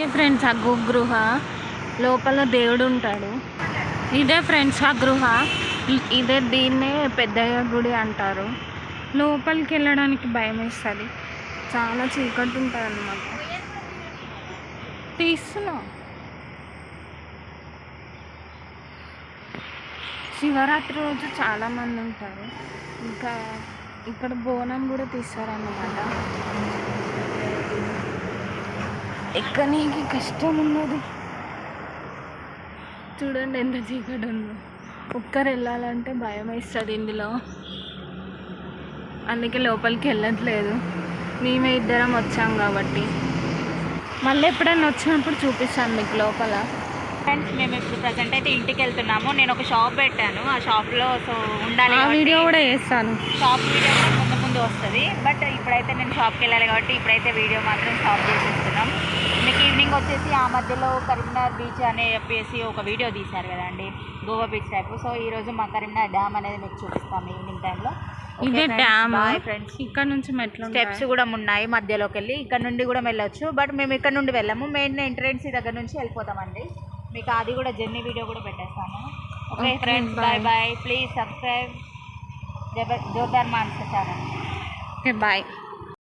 ఇదే ఫ్రెండ్స్ ఆ గృహ లోపల దేవుడు ఉంటాడు. ఇదే ఫ్రెండ్స్ ఆ గృహ. ఇదే దీన్నే పెద్దయ్య గుడి అంటారు. లోపలికి వెళ్ళడానికి భయం వేస్తుంది, చాలా చీకటి ఉంటుంది అన్నమాట. తీస్తున్నా. శివరాత్రి రోజు చాలామంది ఉంటారు. ఇంకా ఇక్కడ బోనం కూడా తీస్తారన్నమాట. ఎక్కడానికి కష్టం ఉన్నది. చూడండి ఎంత చీకటి ఉందో. ఒక్కరు వెళ్ళాలంటే భయం వేస్తుంది ఇందులో, అందుకే లోపలికి వెళ్ళట్లేదు. మేమే ఇద్దరం వచ్చాం కాబట్టి. మళ్ళీ ఎప్పుడైనా వచ్చినప్పుడు చూపిస్తాను మీకు లోపల. ఫ్రెండ్స్, మేము ఇప్పుడు ప్రజెంట్ అయితే ఇంటికి వెళ్తున్నాము. నేను ఒక షాప్ పెట్టాను, ఆ షాప్లో సో ఉండాలి. ఆ వీడియో కూడా చేస్తాను. షాప్ వీడియో కూడా ముందు ముందు వస్తుంది. బట్ ఇప్పుడైతే నేను షాప్కి వెళ్ళాలి కాబట్టి ఇప్పుడైతే వీడియో మాత్రం స్టాప్ చేసేస్తున్నాం. మీకు ఈవినింగ్ వచ్చేసి ఆ మధ్యలో కరీంనగర్ బీచ్ అని చెప్పేసి ఒక వీడియో తీశారు కదండి, గోవా బీచ్ టైప్. సో ఈరోజు మా కరీంనగర్ డ్యామ్ అనేది మీకు చూపిస్తాము ఈవినింగ్ టైంలో. ఇదే డ్యామ్ ఫ్రెండ్స్. ఇక్కడ నుంచి మెట్లు స్టెప్స్ కూడా ఉన్నాయి మధ్యలోకి వెళ్ళి, ఇక్కడ నుండి కూడా వెళ్ళొచ్చు. బట్ మేము ఇక్కడ నుండి వెళ్ళాము, మెయిన్ ఎంట్రెన్స్ దగ్గర నుంచి వెళ్ళిపోతామండి. మీకు అది కూడా జర్నీ వీడియో కూడా పెట్టేస్తాను. Okay friends, bye bye. Please subscribe Jordar Manasa channel. Okay bye.